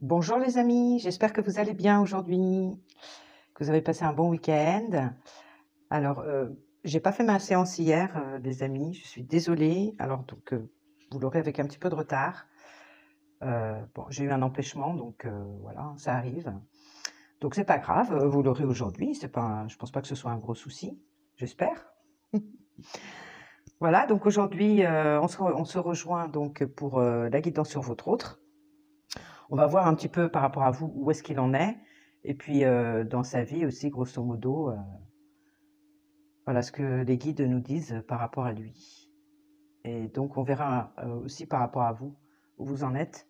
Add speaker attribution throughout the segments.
Speaker 1: Bonjour les amis, j'espère que vous allez bien aujourd'hui, que vous avez passé un bon week-end. Alors, j'ai pas fait ma séance hier, les amis, je suis désolée. Alors donc, vous l'aurez avec un petit peu de retard. Bon, j'ai eu un empêchement, donc voilà, ça arrive. Donc c'est pas grave, vous l'aurez aujourd'hui. C'est pas, je pense pas que ce soit un gros souci, j'espère. Voilà, donc aujourd'hui, on se rejoint donc pour la guidance sur votre autre. On va voir un petit peu par rapport à vous où est-ce qu'il en est, et puis dans sa vie aussi, grosso modo, voilà ce que les guides nous disent par rapport à lui. Et donc on verra aussi par rapport à vous où vous en êtes.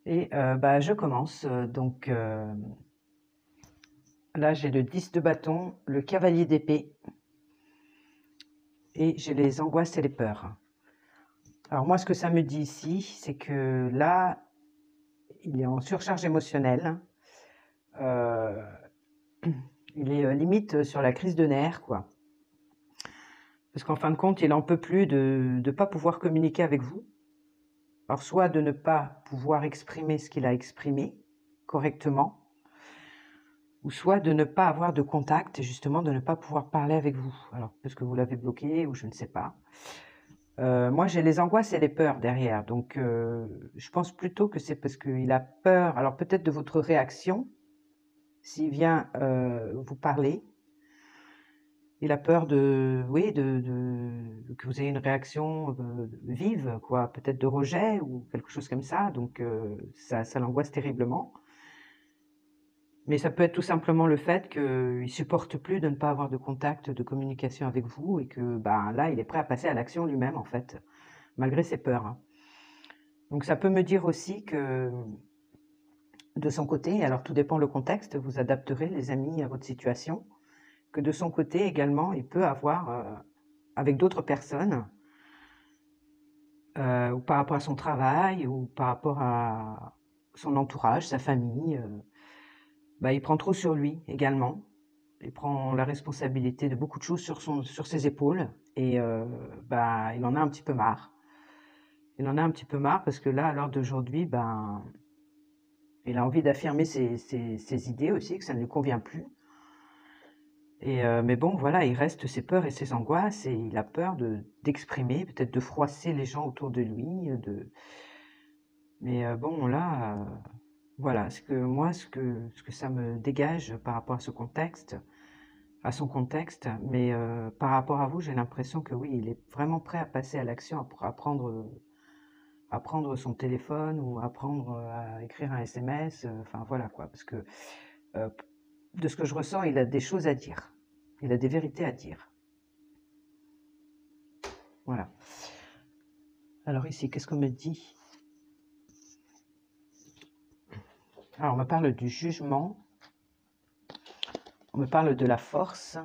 Speaker 1: Et bah, je commence. Donc là, j'ai le 10 de bâton, le cavalier d'épée, et j'ai les angoisses et les peurs. Alors moi, ce que ça me dit ici, c'est que là, il est en surcharge émotionnelle. Euh, il est limite sur la crise de nerfs, quoi. Parce qu'en fin de compte, il n'en peut plus de ne pas pouvoir communiquer avec vous. Alors, soit de ne pas pouvoir exprimer ce qu'il a exprimé correctement, ou soit de ne pas avoir de contact, justement, de ne pas pouvoir parler avec vous. Alors, parce que vous l'avez bloqué, ou je ne sais pas. Moi, j'ai les angoisses et les peurs derrière. Donc, je pense plutôt que c'est parce qu'il a peur, alors peut-être de votre réaction, s'il vient vous parler. Il a peur de, oui, que vous ayez une réaction vive, quoi, peut-être de rejet ou quelque chose comme ça. Donc ça l'angoisse terriblement. Mais ça peut être tout simplement le fait qu'il supporte plus de ne pas avoir de contact, de communication avec vous, et que ben, là, il est prêt à passer à l'action lui-même, en fait, malgré ses peurs, hein. Donc ça peut me dire aussi que de son côté, alors tout dépend le contexte, vous adapterez les amis à votre situation, que de son côté également, il peut avoir avec d'autres personnes, ou par rapport à son travail, ou par rapport à son entourage, sa famille, bah, il prend trop sur lui également. Il prend la responsabilité de beaucoup de choses sur ses épaules, et bah, il en a un petit peu marre. Il en a un petit peu marre parce que là, à l'heure d'aujourd'hui, ben, il a envie d'affirmer ses idées aussi, que ça ne lui convient plus. Et mais bon, voilà, il reste ses peurs et ses angoisses, et il a peur d'exprimer, peut-être de froisser les gens autour de lui, mais bon, là, voilà, ce que ça me dégage par rapport à ce contexte, à son contexte, mais par rapport à vous, j'ai l'impression que oui, il est vraiment prêt à passer à l'action, à prendre son téléphone, ou à prendre, à écrire un SMS, enfin voilà quoi, parce que euh, de ce que je ressens, il a des choses à dire, il a des vérités à dire. Voilà. Alors ici, qu'est-ce qu'on me dit? Alors on me parle du jugement, on me parle de la force,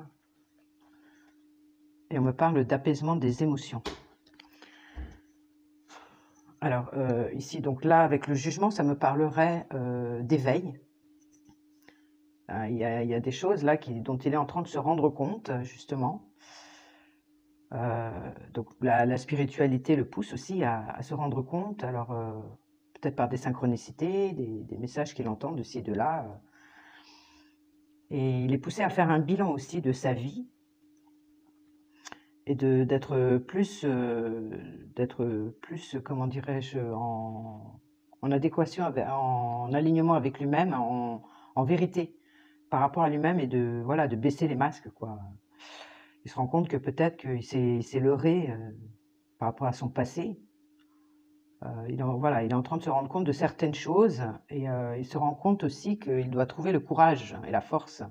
Speaker 1: et on me parle d'apaisement des émotions. Alors ici, donc là, avec le jugement, ça me parlerait d'éveil. Il y a des choses là dont il est en train de se rendre compte, justement. Donc la spiritualité le pousse aussi à se rendre compte, alors peut-être par des synchronicités, des messages qu'il entend de ci, de là. Et il est poussé à faire un bilan aussi de sa vie, et d'être plus, comment dirais-je, en adéquation, en alignement avec lui-même, en vérité par rapport à lui-même, et voilà, de baisser les masques, quoi. Il se rend compte que peut-être qu'il s'est leurré par rapport à son passé. Voilà, il est en train de se rendre compte de certaines choses, et il se rend compte aussi qu'il doit trouver le courage et la force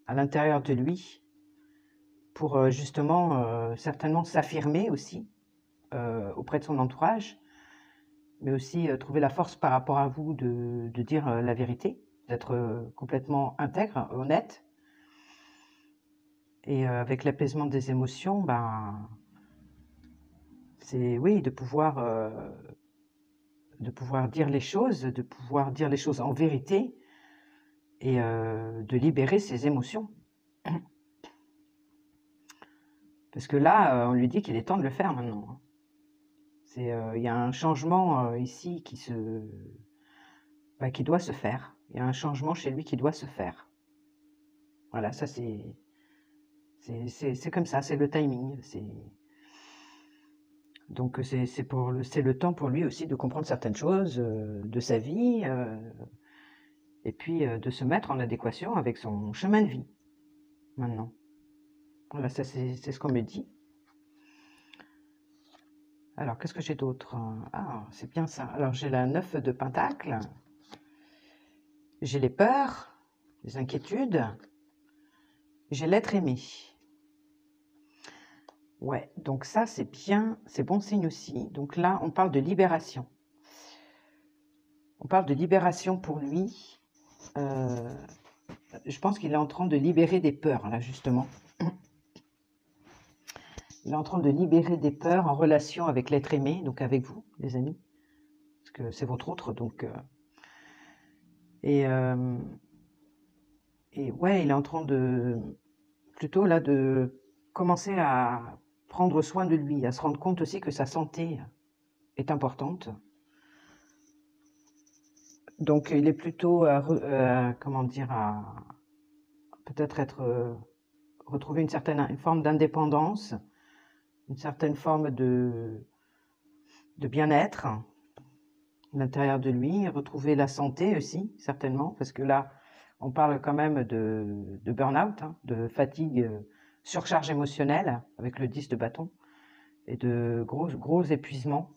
Speaker 1: à l'intérieur de lui pour justement certainement s'affirmer aussi auprès de son entourage, mais aussi trouver la force par rapport à vous de dire la vérité, d'être complètement intègre, honnête. Et avec l'apaisement des émotions, ben, c'est oui, de pouvoir dire les choses, de pouvoir dire les choses en vérité, et de libérer ses émotions. Parce que là, on lui dit qu'il est temps de le faire maintenant, hein. Il y a un changement ici qui doit se faire. Il y a un changement chez lui qui doit se faire. Voilà, ça c'est comme ça, c'est le timing. Donc c'est le temps pour lui aussi de comprendre certaines choses de sa vie et puis de se mettre en adéquation avec son chemin de vie maintenant. Voilà, ça c'est ce qu'on me dit. Alors, qu'est-ce que j'ai d'autre? Ah, c'est bien ça. Alors, j'ai la 9 de Pentacle. J'ai les peurs, les inquiétudes. J'ai l'être aimé. Ouais, donc ça, c'est bien, c'est bon signe aussi. Donc là, on parle de libération. On parle de libération pour lui. Je pense qu'il est en train de libérer des peurs, là, justement. Il est en train de libérer des peurs en relation avec l'être aimé, donc avec vous, les amis. Parce que c'est votre autre, donc... Et ouais, il est en train de... Plutôt, là, de commencer à prendre soin de lui, à se rendre compte aussi que sa santé est importante. Donc, il est plutôt comment dire, à peut-être retrouver une forme d'indépendance, une certaine forme de bien-être à l'intérieur de lui, retrouver la santé aussi, certainement, parce que là, on parle quand même de burn-out, hein, de fatigue, surcharge émotionnelle, avec le 10 de bâton, et de gros épuisement.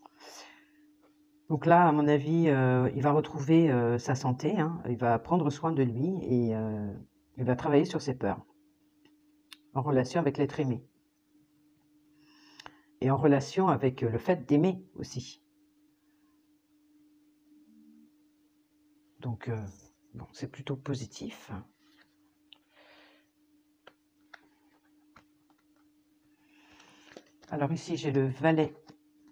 Speaker 1: Donc là, à mon avis, il va retrouver sa santé, hein, il va prendre soin de lui et il va travailler sur ses peurs, en relation avec l'être aimé. Et en relation avec le fait d'aimer aussi. Donc, bon, c'est plutôt positif. Alors ici, j'ai le valet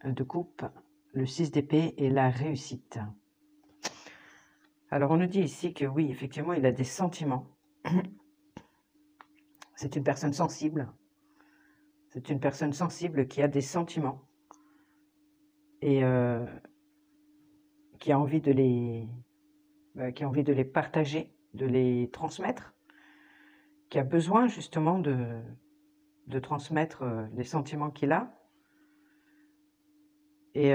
Speaker 1: de coupe, le 6 d'épée et la réussite. Alors, on nous dit ici que oui, effectivement, il a des sentiments. C'est une personne sensible. C'est une personne sensible qui a des sentiments et qui a envie de les partager, de les transmettre, qui a besoin justement de transmettre les sentiments qu'il a. Et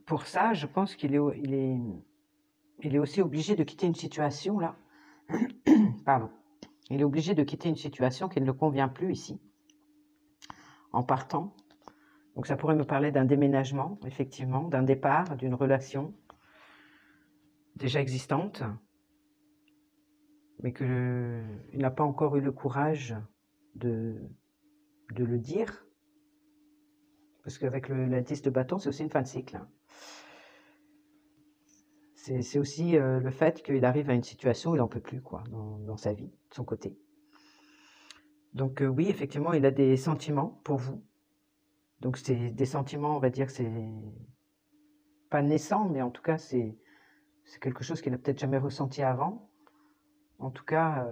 Speaker 1: pour ça, je pense qu'il est aussi obligé de quitter une situation là. Pardon. Il est obligé de quitter une situation qui ne le convient plus ici, en partant. Donc ça pourrait me parler d'un déménagement, effectivement, d'un départ, d'une relation déjà existante, mais qu'il n'a pas encore eu le courage de le dire. Parce qu'avec la 10 de bâton, c'est aussi une fin de cycle. Hein. C'est aussi le fait qu'il arrive à une situation où il n'en peut plus quoi, dans sa vie, de son côté. Donc oui, effectivement, il a des sentiments pour vous. Donc c'est des sentiments, on va dire, c'est pas naissant, mais en tout cas, c'est quelque chose qu'il n'a peut-être jamais ressenti avant. En tout cas,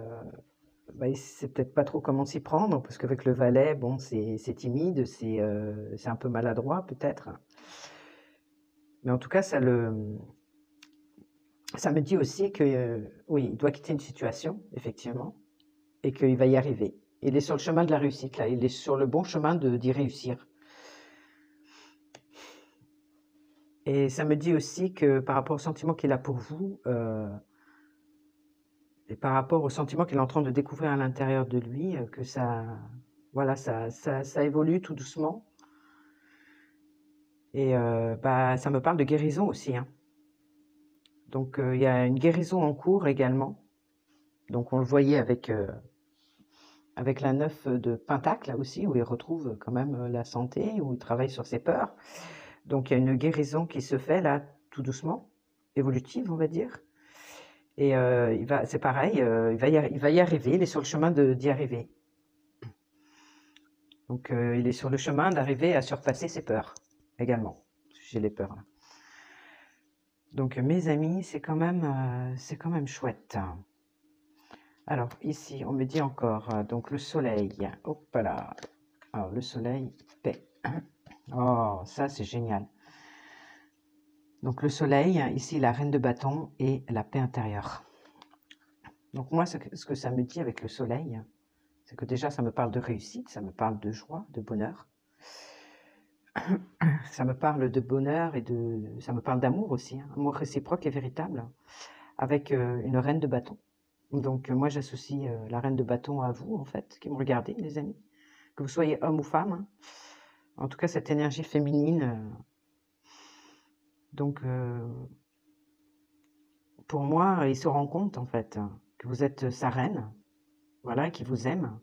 Speaker 1: il ne sait peut-être pas trop comment s'y prendre, parce qu'avec le valet, bon, c'est timide, c'est un peu maladroit peut-être. Mais en tout cas, ça me dit aussi que, oui, il doit quitter une situation, effectivement, et qu'il va y arriver. Il est sur le chemin de la réussite, là. Il est sur le bon chemin d'y réussir. Et ça me dit aussi que par rapport au sentiment qu'il a pour vous, et par rapport au sentiment qu'il est en train de découvrir à l'intérieur de lui, que ça, voilà, ça évolue tout doucement. Et ça me parle de guérison aussi. Hein. Donc il y a une guérison en cours également. Donc on le voyait avec la 9 de Pentacle là aussi, où il retrouve quand même la santé, où il travaille sur ses peurs. Donc il y a une guérison qui se fait là, tout doucement, évolutive on va dire. Et c'est pareil, il va y arriver, il est sur le chemin d'y arriver. Donc il est sur le chemin d'arriver à surpasser ses peurs également. J'ai les peurs là. Donc mes amis, c'est quand même chouette. Alors ici, on me dit encore, donc le soleil, hop là, alors le soleil, paix. Oh, ça c'est génial. Donc le soleil, ici la reine de bâton et la paix intérieure. Donc moi, ce que ça me dit avec le soleil, c'est que déjà ça me parle de réussite, ça me parle de joie, de bonheur. Ça me parle de bonheur et ça me parle d'amour aussi, hein, amour réciproque et véritable, avec une reine de bâton. Donc moi j'associe la reine de bâton à vous en fait, qui me regardez les amis, que vous soyez homme ou femme, hein. En tout cas cette énergie féminine. Donc pour moi il se rend compte en fait que vous êtes sa reine, voilà, qui vous aime,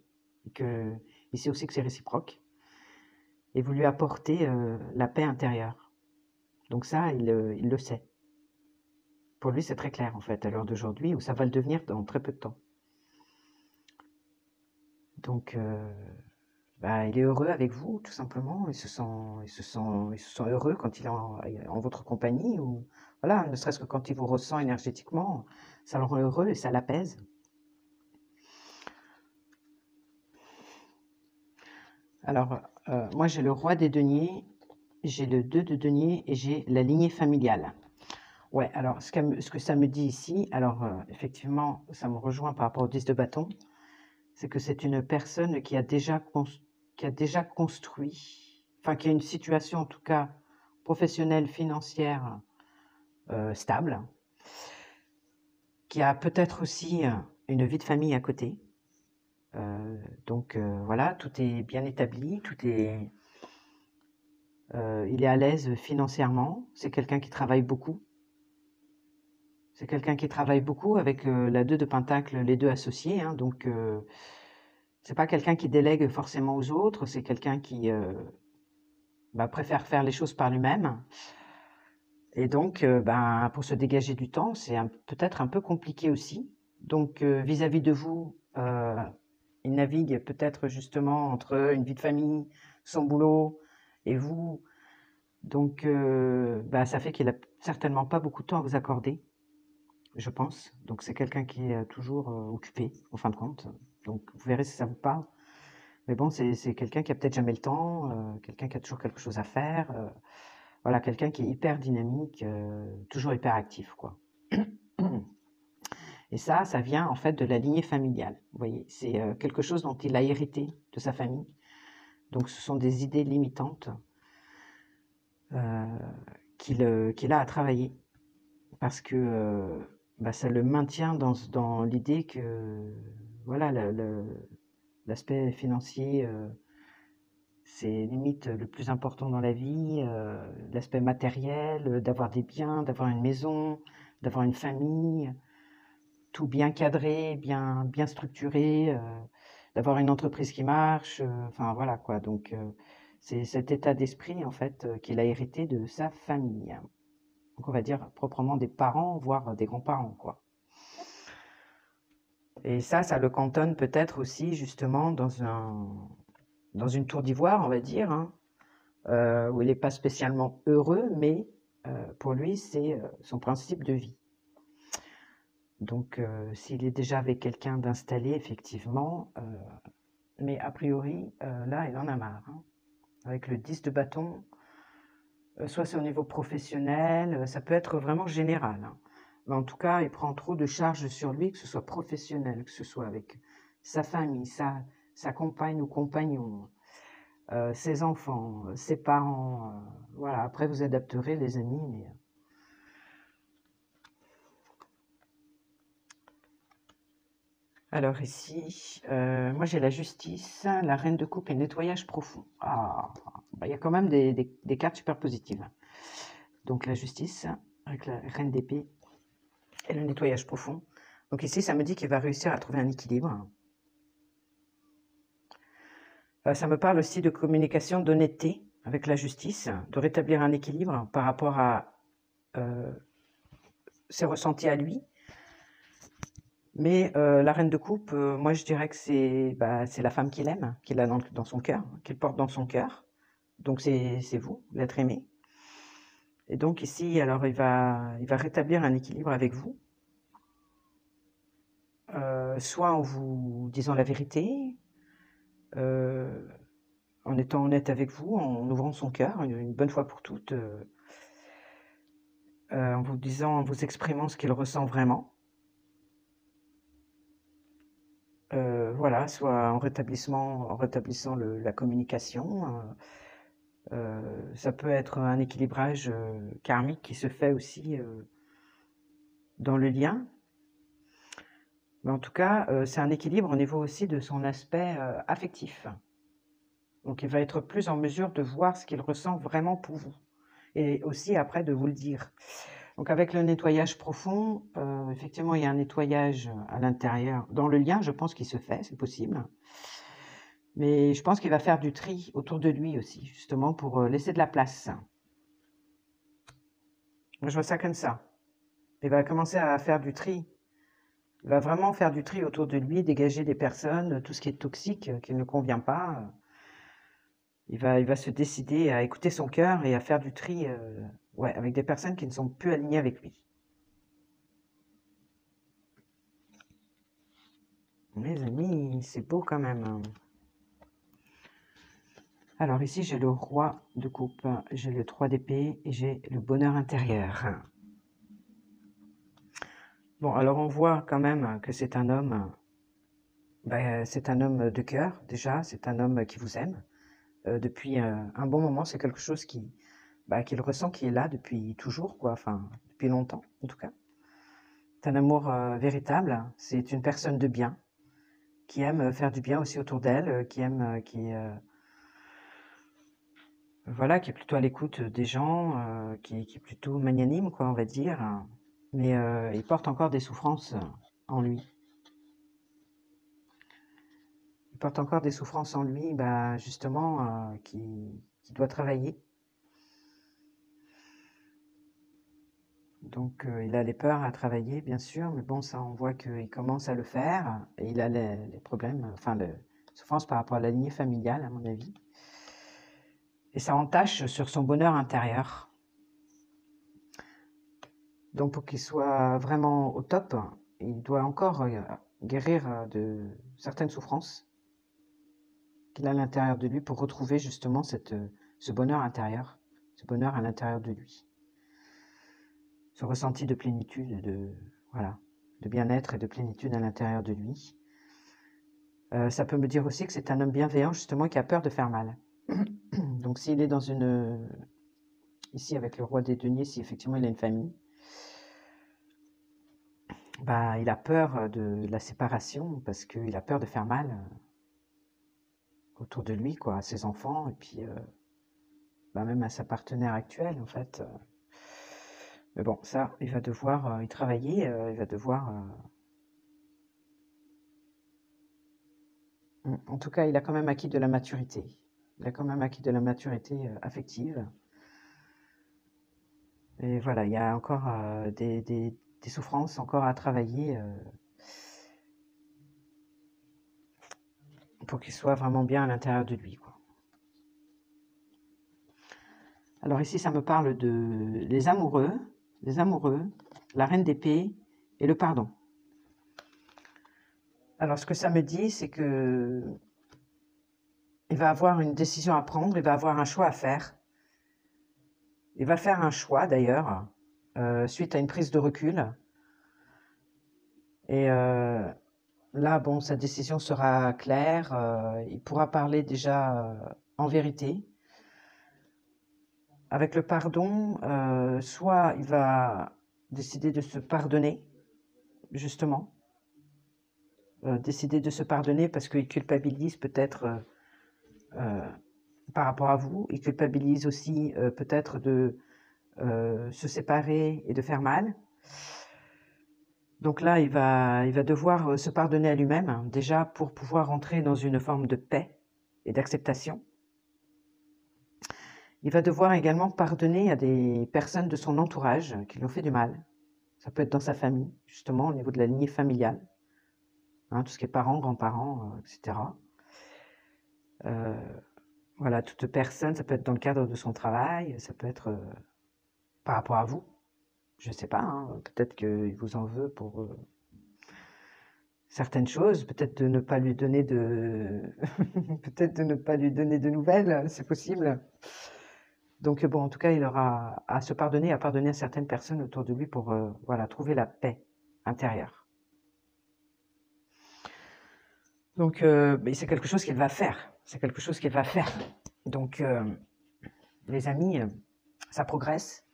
Speaker 1: et que ici aussi que c'est réciproque, et vous lui apportez la paix intérieure. Donc ça il le sait. Pour lui c'est très clair en fait à l'heure d'aujourd'hui, ou ça va le devenir dans très peu de temps. Donc bah, il est heureux avec vous, tout simplement. Il se sent heureux quand il est en votre compagnie, ou voilà, ne serait-ce que quand il vous ressent énergétiquement, ça le rend heureux et ça l'apaise. Alors, moi j'ai le roi des deniers, j'ai le 2 de denier et j'ai la lignée familiale. Ouais, alors ce que ça me dit ici, alors effectivement, ça me rejoint par rapport au 10 de bâton, c'est que c'est une personne qui a déjà construit, enfin qui a une situation en tout cas professionnelle, financière stable, qui a peut-être aussi une vie de famille à côté. Donc voilà, tout est bien établi, il est à l'aise financièrement, c'est quelqu'un qui travaille beaucoup. C'est quelqu'un qui travaille beaucoup avec la 2 de Pentacle, les deux associés, hein, donc c'est pas quelqu'un qui délègue forcément aux autres, c'est quelqu'un qui préfère faire les choses par lui-même. Et donc, pour se dégager du temps, c'est peut-être un peu compliqué aussi. Donc, vis-à-vis de vous, il navigue peut-être justement entre une vie de famille, son boulot et vous. Donc, ça fait qu'il n'a certainement pas beaucoup de temps à vous accorder, je pense. Donc, c'est quelqu'un qui est toujours occupé, en fin de compte. Donc, vous verrez si ça vous parle. Mais bon, c'est quelqu'un qui a peut-être jamais le temps, quelqu'un qui a toujours quelque chose à faire. Voilà, quelqu'un qui est hyper dynamique, toujours hyper actif, quoi. Et ça vient en fait de la lignée familiale. Vous voyez, c'est quelque chose dont il a hérité de sa famille. Donc, ce sont des idées limitantes qu'il a à travailler. Parce que ça le maintient dans l'idée que, voilà, l'aspect financier, c'est limite le plus important dans la vie, l'aspect matériel, d'avoir des biens, d'avoir une maison, d'avoir une famille, tout bien cadré, bien structuré, d'avoir une entreprise qui marche, enfin voilà quoi. Donc c'est cet état d'esprit en fait qu'il a hérité de sa famille. Donc on va dire proprement des parents, voire des grands-parents quoi. Et ça le cantonne peut-être aussi justement dans une tour d'ivoire, on va dire, hein, où il n'est pas spécialement heureux, mais pour lui, c'est son principe de vie. Donc, s'il est déjà avec quelqu'un d'installé, effectivement, mais a priori, là, il en a marre. Hein. Avec le 10 de bâton, soit c'est au niveau professionnel, ça peut être vraiment général. Hein. Mais en tout cas, il prend trop de charges sur lui, que ce soit professionnel, que ce soit avec sa famille, sa compagne ou compagnon, ses enfants, ses parents. Voilà, après vous adapterez les amis, mais... Alors ici, moi j'ai la justice, la reine de coupe et le nettoyage profond. Ah, il y a quand même des cartes super positives. Donc la justice, avec la reine d'épée et le nettoyage profond. Donc ici, ça me dit qu'il va réussir à trouver un équilibre. Ça me parle aussi de communication, d'honnêteté avec la justice, de rétablir un équilibre par rapport à ses ressentis à lui. Mais la reine de coupe, moi je dirais que c'est la femme qu'il aime, qu'il a dans son cœur, qu'il porte dans son cœur. Donc c'est vous, l'être aimé. Et donc ici, alors il va rétablir un équilibre avec vous. Soit en vous disant la vérité, en étant honnête avec vous, en ouvrant son cœur une bonne fois pour toutes, en vous disant, en vous exprimant ce qu'il ressent vraiment. Voilà, soit en rétablissant la communication. Ça peut être un équilibrage karmique qui se fait aussi dans le lien. Mais en tout cas, c'est un équilibre au niveau aussi de son aspect affectif. Donc il va être plus en mesure de voir ce qu'il ressent vraiment pour vous. Et aussi après de vous le dire. Donc avec le nettoyage profond, effectivement il y a un nettoyage à l'intérieur. Dans le lien, je pense qu'il se fait, c'est possible. Mais je pense qu'il va faire du tri autour de lui aussi, justement pour laisser de la place. Je vois ça comme ça. Il va commencer à faire du tri. Il va vraiment faire du tri autour de lui, dégager des personnes, tout ce qui est toxique, qui ne convient pas. Il va se décider à écouter son cœur et à faire du tri ouais, avec des personnes qui ne sont plus alignées avec lui. Mes amis, c'est beau quand même. Alors ici, j'ai le roi de coupe, j'ai le 3 d'épée et j'ai le bonheur intérieur. Bon, alors on voit quand même que c'est un homme, c'est un homme de cœur déjà, c'est un homme qui vous aime depuis un bon moment. C'est quelque chose qu'il ressent, qui est là depuis toujours, quoi, enfin depuis longtemps en tout cas. C'est un amour véritable, c'est une personne de bien, qui aime faire du bien aussi autour d'elle, qui aime, voilà, qui est plutôt à l'écoute des gens, qui est plutôt magnanime, quoi, on va dire. Mais il porte encore des souffrances en lui. Il porte encore des souffrances en lui, justement, qui doit travailler. Donc, il a les peurs à travailler, bien sûr, mais bon, ça, on voit qu'il commence à le faire, et il a les problèmes, enfin, les souffrances par rapport à la lignée familiale, à mon avis. Et ça entache sur son bonheur intérieur. Donc, pour qu'il soit vraiment au top, il doit encore guérir de certaines souffrances qu'il a à l'intérieur de lui pour retrouver justement ce bonheur intérieur, ce bonheur à l'intérieur de lui. Ce ressenti de plénitude, voilà, de bien-être et de plénitude à l'intérieur de lui. Ça peut me dire aussi que c'est un homme bienveillant, justement, qui a peur de faire mal. Donc, s'il est dans ici, avec le roi des deniers, si effectivement il a une famille, il a peur de la séparation parce qu'il a peur de faire mal autour de lui, quoi, à ses enfants et puis même à sa partenaire actuelle, en fait. Mais bon, ça, il va devoir y travailler, il va devoir... En tout cas, il a quand même acquis de la maturité. Il a quand même acquis de la maturité affective. Et voilà, il y a encore des souffrances encore à travailler pour qu'il soit vraiment bien à l'intérieur de lui, quoi. Alors ici, ça me parle de les amoureux, la reine d'épée et le pardon. Alors, ce que ça me dit, c'est que il va avoir une décision à prendre, il va avoir un choix à faire. Il va faire un choix, d'ailleurs, suite à une prise de recul. Et là, bon, sa décision sera claire. Il pourra parler déjà en vérité. Avec le pardon, soit il va décider de se pardonner, justement. Décider de se pardonner parce qu'il culpabilise peut-être par rapport à vous. Il culpabilise aussi peut-être de se séparer et de faire mal. Donc là, il va devoir se pardonner à lui-même, hein, déjà pour pouvoir entrer dans une forme de paix et d'acceptation. Il va devoir également pardonner à des personnes de son entourage qui lui ont fait du mal. Ça peut être dans sa famille, justement, au niveau de la lignée familiale, hein, tout ce qui est parents, grands-parents, etc. Voilà, toute personne, ça peut être dans le cadre de son travail, ça peut être par rapport à vous. Je ne sais pas, hein, peut-être qu'il vous en veut pour certaines choses, peut-être de ne pas lui donner de... peut-être de ne pas lui donner de nouvelles, c'est possible. Donc bon, en tout cas, il aura à se pardonner, à pardonner à certaines personnes autour de lui pour voilà, trouver la paix intérieure. Donc, mais c'est quelque chose qu'il va faire. C'est quelque chose qu'il va faire. Donc, les amis, ça progresse.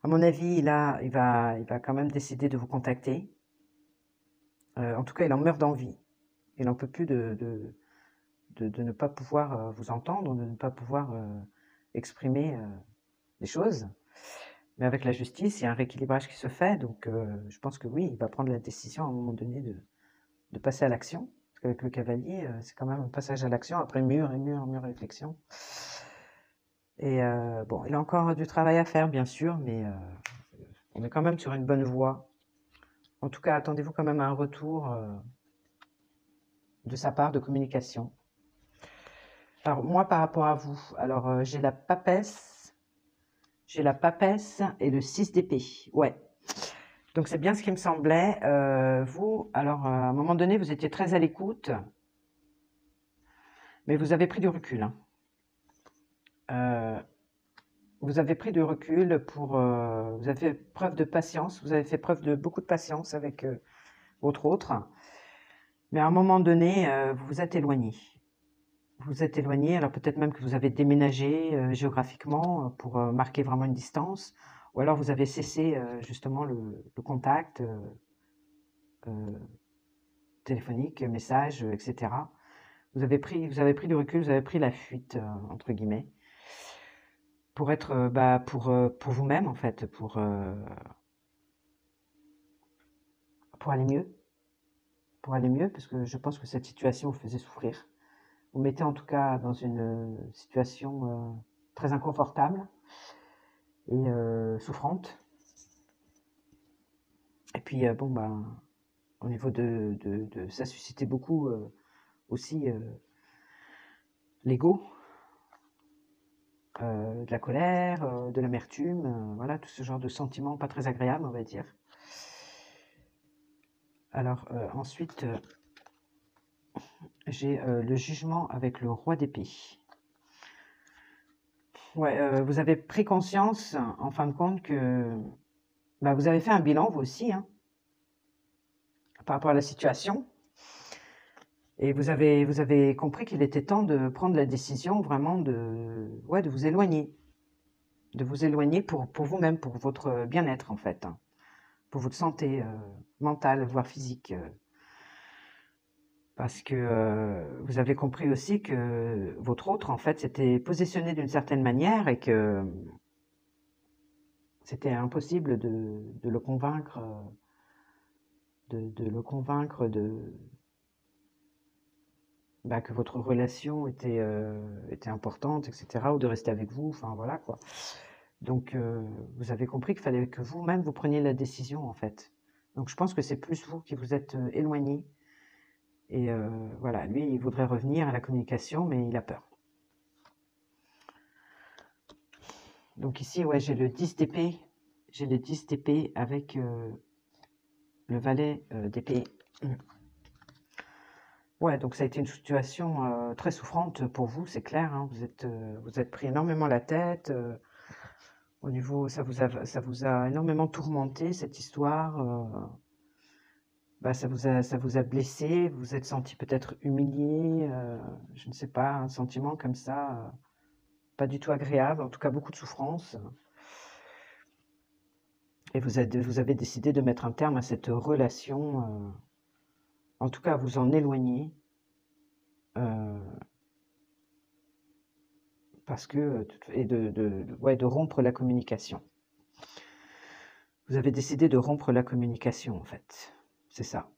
Speaker 1: À mon avis, il va quand même décider de vous contacter. En tout cas, il en meurt d'envie. Il n'en peut plus de ne pas pouvoir vous entendre, de ne pas pouvoir exprimer des choses. Mais avec la justice, il y a un rééquilibrage qui se fait. Donc, je pense que oui, il va prendre la décision à un moment donné de passer à l'action. Parce qu'avec le cavalier, c'est quand même un passage à l'action après mûre réflexion. Et bon, il a encore du travail à faire, bien sûr, mais on est quand même sur une bonne voie. En tout cas, attendez-vous quand même à un retour de sa part de communication. Alors, moi, par rapport à vous, alors j'ai la papesse et le 6 d'épée. Ouais. Donc, c'est bien ce qui me semblait. Vous, alors, à un moment donné, vous étiez très à l'écoute, mais vous avez pris du recul. Hein. Vous avez pris du recul pour... vous avez fait preuve de patience, vous avez fait preuve de beaucoup de patience avec votre autre. Mais à un moment donné, vous vous êtes éloigné. Vous vous êtes éloigné, alors peut-être même que vous avez déménagé géographiquement pour marquer vraiment une distance, ou alors vous avez cessé justement le contact téléphonique, message, etc. Vous avez pris du recul, vous avez pris la fuite, entre guillemets, pour être, pour vous-même en fait, pour aller mieux. Pour aller mieux, parce que je pense que cette situation vous faisait souffrir. Vous mettez en tout cas dans une situation très inconfortable et souffrante. Et puis, bon, ben, au niveau ça suscitait beaucoup aussi l'ego, de la colère, de l'amertume, voilà, tout ce genre de sentiments pas très agréables, on va dire. Alors, ensuite, j'ai le jugement avec le roi d'épée. Ouais, vous avez pris conscience, en fin de compte, que bah, vous avez fait un bilan, vous aussi, hein, par rapport à la situation. Et vous avez compris qu'il était temps de prendre la décision vraiment de vous éloigner. De vous éloigner pour vous-même, pour votre bien-être, en fait. Hein, pour votre santé mentale, voire physique. Parce que vous avez compris aussi que votre autre, en fait, s'était positionné d'une certaine manière et que c'était impossible de le convaincre, que votre relation était importante, etc., ou de rester avec vous, enfin voilà quoi. Donc vous avez compris qu'il fallait que vous-même vous preniez la décision en fait. Donc je pense que c'est plus vous qui vous êtes éloigné. Et voilà, lui il voudrait revenir à la communication, mais il a peur. Donc ici, ouais, j'ai le 10 d'épée. J'ai le 10 d'épée avec le valet d'épée. Ouais, donc ça a été une situation très souffrante pour vous, c'est clair. Hein, vous êtes pris énormément la tête. Au niveau, ça vous a énormément tourmenté cette histoire. Ça vous a blessé. Vous vous êtes senti peut-être humilié. Je ne sais pas, un sentiment comme ça, pas du tout agréable. En tout cas, beaucoup de souffrance. Et vous avez décidé de mettre un terme à cette relation. En tout cas, vous en éloigner. Parce que et de rompre la communication. Vous avez décidé de rompre la communication, en fait. C'est ça.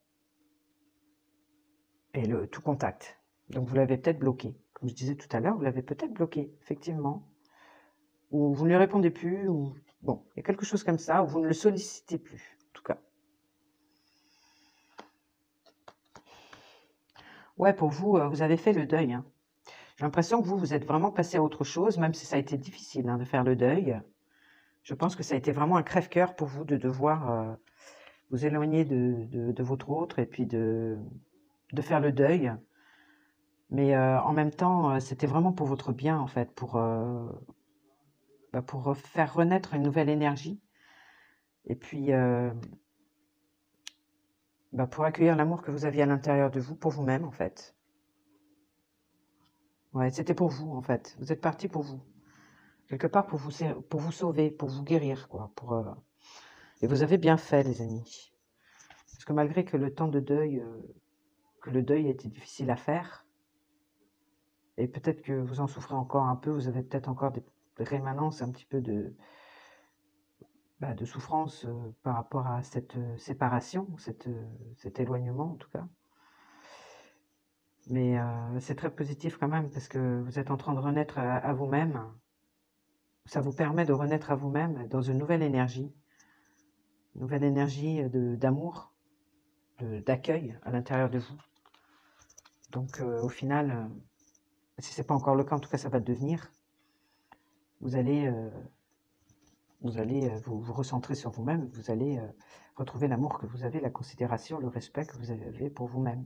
Speaker 1: Et tout contact. Donc vous l'avez peut-être bloqué. Comme je disais tout à l'heure, vous l'avez peut-être bloqué, effectivement. Ou vous ne lui répondez plus, ou... Bon, il y a quelque chose comme ça, ou vous ne le sollicitez plus, en tout cas. Ouais, pour vous, vous avez fait le deuil. Hein. J'ai l'impression que vous êtes vraiment passé à autre chose, même si ça a été difficile de faire le deuil. Je pense que ça a été vraiment un crève-cœur pour vous de devoir vous éloigner de votre autre et puis de faire le deuil Mais en même temps, c'était vraiment pour votre bien, en fait, pour faire renaître une nouvelle énergie. Et puis, pour accueillir l'amour que vous aviez à l'intérieur de vous, pour vous-même, en fait. Ouais, c'était pour vous, en fait. Vous êtes parti pour vous. Quelque part pour vous sauver, pour vous guérir, quoi. Et vous avez bien fait, les amis. Parce que malgré que le temps de deuil, que le deuil était difficile à faire, et peut-être que vous en souffrez encore un peu, vous avez peut-être encore des rémanences un petit peu de souffrance par rapport à cette séparation, cet éloignement en tout cas. Mais c'est très positif quand même parce que vous êtes en train de renaître à vous-même. Ça vous permet de renaître à vous-même dans une nouvelle énergie d'amour, d'accueil à l'intérieur de vous. Donc au final, si ce n'est pas encore le cas, en tout cas ça va le devenir, vous allez vous recentrer sur vous-même, vous allez retrouver l'amour que vous avez, la considération, le respect que vous avez pour vous-même.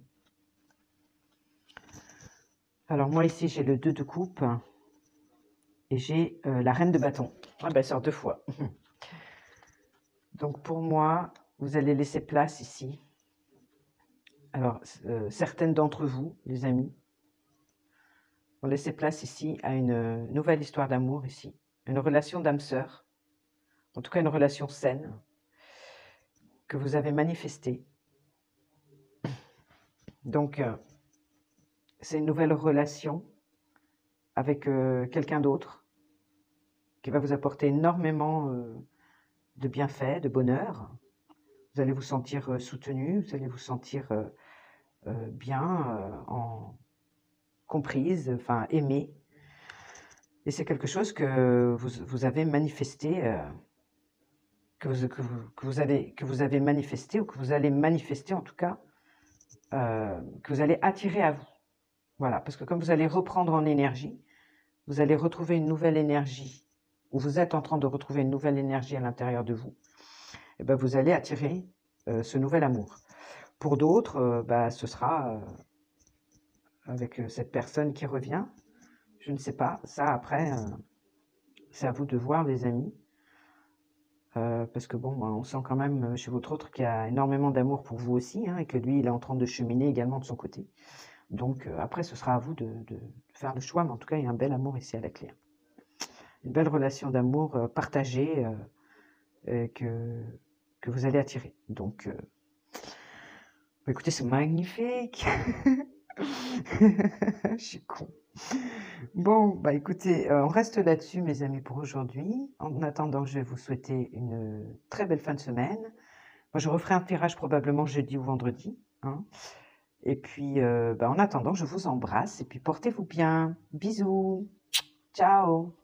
Speaker 1: Alors moi ici j'ai le 2 de coupe et j'ai la reine de bâton. Ah ben elle sort 2 fois. Donc pour moi, vous allez laisser place ici. Alors certaines d'entre vous, les amis, vont laisser place ici à une nouvelle histoire d'amour ici. Une relation d'âme sœur, en tout cas une relation saine, que vous avez manifestée. Donc c'est une nouvelle relation avec quelqu'un d'autre qui va vous apporter énormément de bienfaits, de bonheur. Vous allez vous sentir soutenu, vous allez vous sentir bien, comprise, enfin aimée. Et c'est quelque chose que vous avez manifesté, que vous avez manifesté, ou que vous allez manifester en tout cas, que vous allez attirer à vous. Voilà, parce que comme vous allez reprendre en énergie, vous allez retrouver une nouvelle énergie, ou vous êtes en train de retrouver une nouvelle énergie à l'intérieur de vous, et ben vous allez attirer ce nouvel amour. Pour d'autres, ce sera avec cette personne qui revient. Je ne sais pas. Ça, après, c'est à vous de voir, les amis. Parce que bon, on sent quand même chez votre autre qu'il y a énormément d'amour pour vous aussi, hein, et que lui, il est en train de cheminer également de son côté. Donc après, ce sera à vous de faire le choix, mais en tout cas, il y a un bel amour ici à la clé. Une belle relation d'amour partagée que vous allez attirer. Donc, écoutez, c'est magnifique. Je suis con. Bon, écoutez, on reste là-dessus, mes amis, pour aujourd'hui. En attendant, je vais vous souhaiter une très belle fin de semaine. Moi, je referai un tirage probablement jeudi ou vendredi, hein. Et puis, en attendant, je vous embrasse et puis portez-vous bien. Bisous. Ciao.